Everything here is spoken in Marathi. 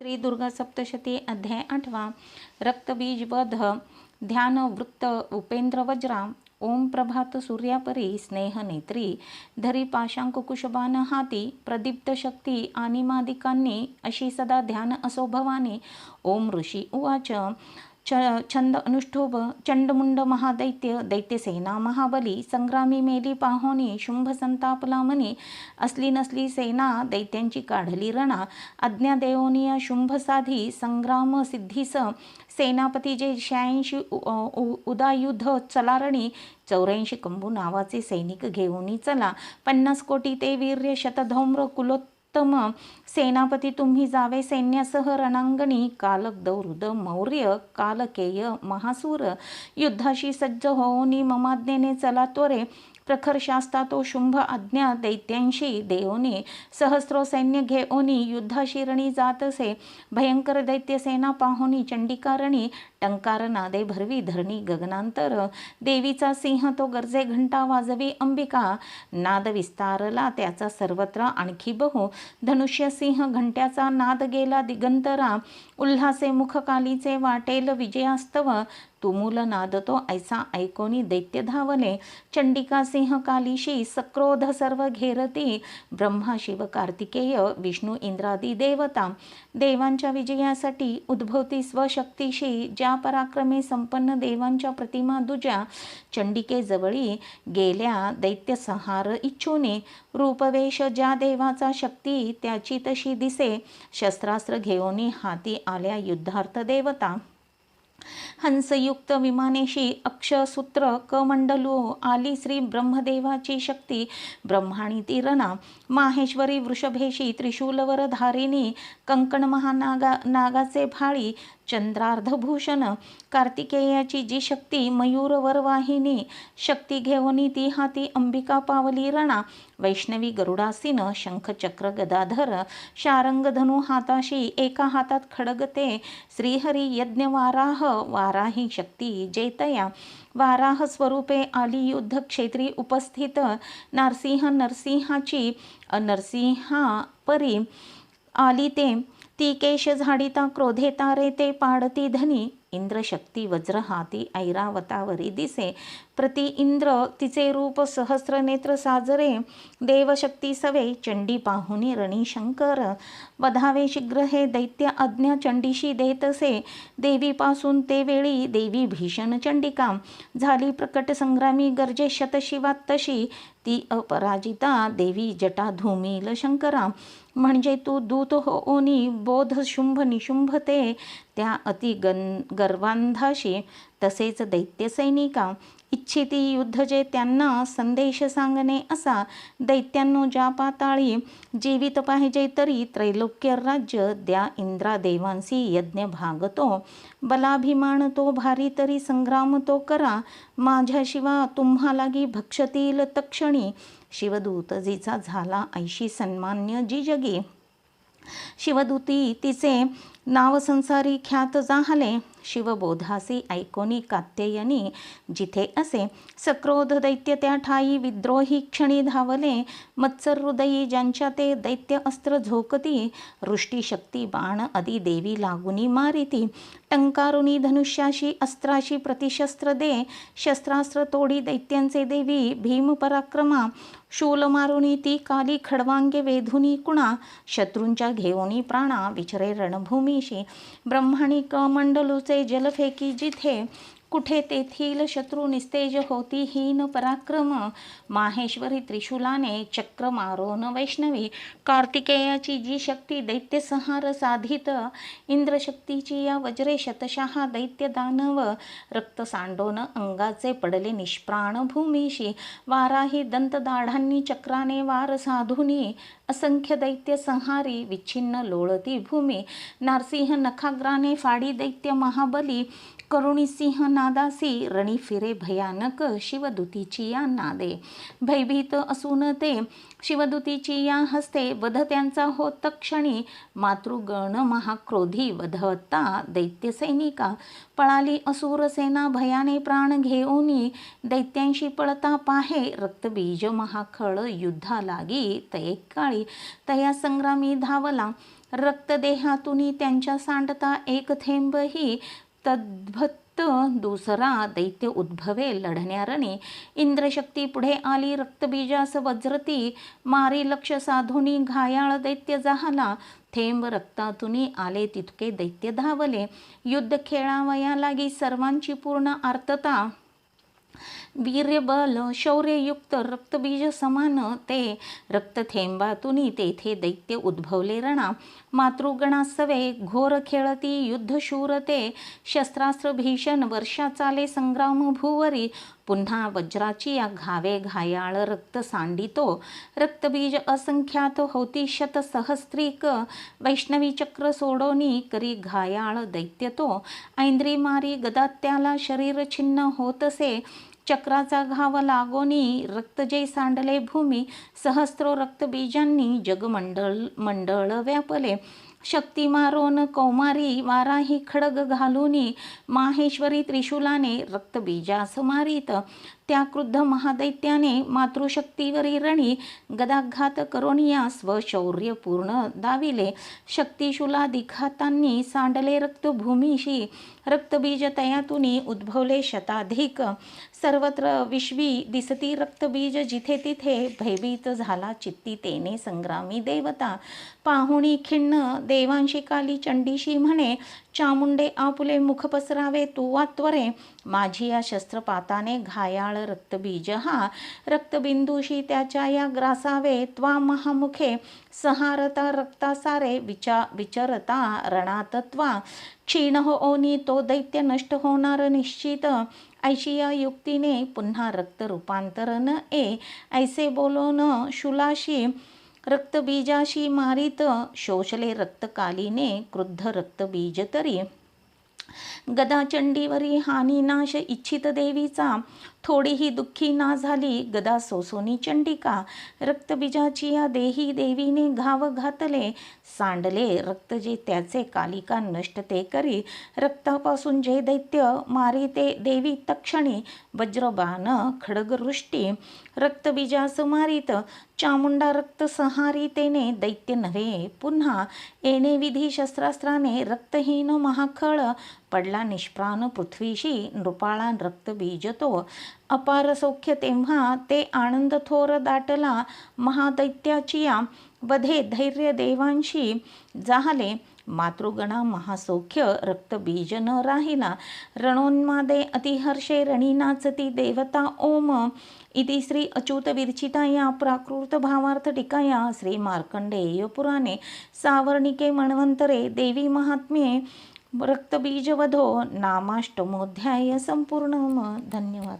श्री दुर्गा सप्तशती अध्याय 8 रक्तबीज वध ध्यान वृत्त उपेंद्र वज्रा ओम प्रभात सूर्यापरी स्नेह नेत्री धरी पाशांक कुशबान हाती प्रदीप्त शक्ती आणि मादिकांनी अशी सदा ध्यान असो भवानी. ओम ऋषी उवाच छंद अनुष्ठुभ चंडमुंड महादैत्य दैत्यसेना महाबली संग्रामी मेली पाहोनी शुंभ संतापला मनी. असली नसली सेना दैत्यांची काढली रणा आज्ञा देवोनिया शुंभ साधी संग्राम सिद्धीस सेनापती जे 86 उदायुध चलारणी 84 कंबू नावाचे सैनिक घेऊन चला 50 कोटी ते वीर्य शतधौम्र कुलोत्तम सेनापती तुम्ही जावे सैन्यासह रणांगणी कालक दौरुद मौर्य कालकेय महासूर युद्धाशी सज्ज होऊनी ममाज्ञेने चला त्वरे प्रखर शास्ता तो शुंभ आज्ञा दैत्यांशी देवोनी सहस्रो सैन्य घेओनी युद्धाशी रणी जातसे भयंकर दैत्यसेना पाहोनी चंडिकारणी टंकार नादे भरवी धरणी गगनांतर देवीचा सिंह तो गरजे घंटा वाजवी अंबिका नाद विस्तारला त्याचा सर्वत्र आणखी बहु धनुष्य सिंह घंट्याचा नाद गेला दिगंतरा उल्हासे मुखकालीचे वाटेल विजयास्तव तुमुल नाद तो ऐसा ऐकोनी दैत्य धावले चंडिका सिंह कालीशी सक्रोध सर्व घेरती ब्रह्मा शिव कार्तिकेय विष्णू इंद्रादी देवता देवांच्या विजयासाठी उद्भवती स्वशक्तीशी ज्या पराक्रमे संपन्न देवांच्या प्रतिमा दुजा चंडिके जवळी गेल्या दैत्य संहार इच्छुने रूपवेश ज्या देवाचा शक्ती त्याची तशी दिसे शस्त्रास्त्र घेऊनी हाती आल्या युद्धार्थ देवता हंसयुक्त विमानेशी अक्षसूत्र कमंडलू आली श्री ब्रह्मदेवाची शक्ती ब्रह्माणी ती रणा माहेश्वरी वृषभेशी त्रिशूलवर धारिणी कंकण नागाचे फाळी चंद्रार्धभूषण कार्तिकेयाची जी शक्ती मयूरवर वाहिनी शक्ती घेऊनी ती हाती अंबिका पावली रणा वैष्णवी गरुडासीन शंख चक्र गदाधर शारंग धनु हाताशी एका हातात खडगते श्रीहरी यज्ञ वाराही शक्ती जेतया वाराह स्वरूपे आली युद्ध क्षेत्री उपस्थित नरसिंहाची नरसिंहा परी आली ते ती केश झाडिता क्रोधे तारे ते पाडती धनी इंद्रशक्ती वज्र हाती ऐरावतावरी दिसे प्रति इंद्र तिचे रूप सहस्र नेत्र साजरे देवशक्ती सवे चंडी पाहुनी रणी शंकर वधावे शीघ्र हे दैत्य आज्ञा चंडीशी देतसे देवीपासून ते वेळी देवी भीषण चंडिका झाली प्रकट संग्रामी गरजे शतशिवात तशी ती अपराजिता देवी जटा धूमिल शंकरा म्हणजे तू दूत होओनी बोध शुंभ निशुंभ ते त्या अति गर्वांधाशी तसेच दैत्य सैनिका इच्छिती युद्ध जे त्यांना संदेश सांगणे असा दैत्यांनो ज्या पाताळी जीवित पाहिजे तरी त्रैलोक्य राज्य द्या इंद्रा देवांसी यज्ञ भागतो बलाभिमान तो भारी तरी संग्राम तो करा माझ्याशिवा तुम्हा लागी भक्षतील तक्षणी शिवदूत जिचा झाला ऐशी सन्मान्य जी जगी शिवदूती तिचे नाव संसारी ख्यात जाहले शिवबोधासी ऐकोनी कात्यायनी जिथे असे सक्रोध दैत्य त्या ठाई विद्रोही क्षणी धावले मत्सर हृदयी ज्यांच्या ते दैत्य अस्त्र झोकती वृष्टी शक्ती बाण आदी देवी लागुनी मारिती टंकारुनी धनुष्याशी अस्त्राशी प्रतिशस्त्र दे शस्त्रास्त्र तोडी दैत्यांचे देवी भीम पराक्रमा शूल मारुनी ती काली खडवांगे वेधुनी कुणा शत्रूंच्या घेऊनी प्राणा विचरे रणभूमीशी ब्रह्माणी कमंडलूचे जलफेकी जिथे कुठे तेथील शत्रू निस्तेज होती हीन पराक्रम माहेश्वरी त्रिशूलाने चक्र मारोन वैष्णवी कार्तिकेयाची जी शक्ती दैत्य संहार साधित इंद्रशक्तीची या वज्रे शतशः दैत्य दानव रक्त सांडोन अंगाचे पडले निष्प्राण भूमीशी वाराही दंत दाढांनी चक्राने वार साधुनी असंख्य दैत्य संहारी विच्छिन्न लोळती भूमी नारसिंह नखाग्राने फाडी दैत्य महाबली करुणी सिंह नादासी रणी फिरे भयानक शिवदूतीची या नादे भयभीत असून ते शिवदूतीची या हस्ते वध त्यांचा होत क्षणी मातृगण महाक्रोधी वधवता दैत्य सैनिका पळाली असुर सेना भयाने प्राण घेऊनी दैत्यांशी पळता पाहे रक्तबीज महाखळ युद्धा लागी तये काळी तया संग्रामी धावला रक्तदेहातून त्यांच्या सांडता एक थेंबही तद्भत दुसरा दैत्य उद्भवे लढण्यारणी इंद्रशक्ती पुढे आली रक्तबीजास वज्रती मारी लक्ष साधुनी घायाळ दैत्य झाला थेंब रक्तातून आले तितके दैत्य धावले युद्ध खेळावया लागी सर्वांची पूर्ण आर्तता वीर्यबल शौर्ययुक्त रक्तबीज समान ते रक्तथेंबातून तेथे दैत्य उद्भवले रणा मातृगणासवे घोर खेळती युद्धशूरते शस्त्रास्त्र भीषण वर्षा चाले संग्राम भूवरी पुन्हा वज्राची या घावे घायाळ रक्त सांडितो रक्तबीज असंख्यात होती शत सहस्त्रिक वैष्णवी चक्र सोडोनी करी घायाळ दैत्य तो ऐंद्री मारी गदा त्याला शरीर छिन्न होतसे चक्राचा घाव लागोनी रक्त जे सांडले भूमी सहस्रो रक्तबीजांनी जगमंडळ व्यापले शक्ती मारोन कौमारी वाराही खडग घालूनी माहेश्वरी त्रिशूलाने रक्तबीजास मारित त्या क्रुद्ध महादैत्याने मातृशक्तीवरी रणी गदाघात करोनिया स्वशौर्य पूर्ण दाविले शक्तिशूलादिघातांनी सांडले रक्तभूमीशी रक्तबीज तयातुनी उद्भवले शताधिक सर्वत्र विश्वी दिसती रक्तबीज जिथे तिथे भयभीत झाला चित्ती तेने संग्रामी देवता पाहुणी खिन्न देवांशी काली चंडीशी म्हणे चामुंडे आपुले मुख पसरावे तू वात्वरे माझी या शस्त्रपाताने घायाळ रक्तबीज हा रक्तबिंदूशी त्याच्या या ग्रासावे त्वा महामुखे सहारता रक्तासारे विचरता रणातत्वा क्षीण होनी तो दैत्य नष्ट होणार निश्चित ऐशी या युक्तीने पुन्हा रक्त रूपांतरण ऐसे बोलोन शुलाशी रक्तबीजाशी मारित शोषले रक्तकालीने क्रुद्ध रक्तबीज तरी गदाचंडीवरी हानी नाश इच्छित देवीचा थोडीही दुःखी ना झाली गदा सोसोनी चंडिका रक्तबीजाची या देही देवीने घाव घातले सांडले रक्त जे त्याचे कालिका नष्ट ते करी रक्तापासून जे दैत्य मारी ते देवी तक्षणी वज्रबाण खडगवृष्टी रक्तबीजास मारित चामुंडा रक्त संहारी तेने दैत्य नव्हे पुन्हा येणे विधी शस्त्रास्त्राने रक्तहीन महाखळ पडला निष्प्राण पृथ्वीशी नृपाळा रक्तबीज तो अपार सौख्य तेव्हा ते आनंद थोर दाटला महादैत्याची या वधे धैर्य देवांशी जाहले मातृगणा महासौख्य रक्तबीज न राहिला रणोन्मादे अतिहर्षे रणी नाचती देवता ओम इति श्री अच्युत विरचिता या प्राकृत भावार्थ टीकाया श्री मार्कंडेय पुराणे सावर्णिके मन्वंतरे देवी महात्म्ये रक्तबीजवधो नामाष्टमोध्याय संपूर्ण धन्यवाद।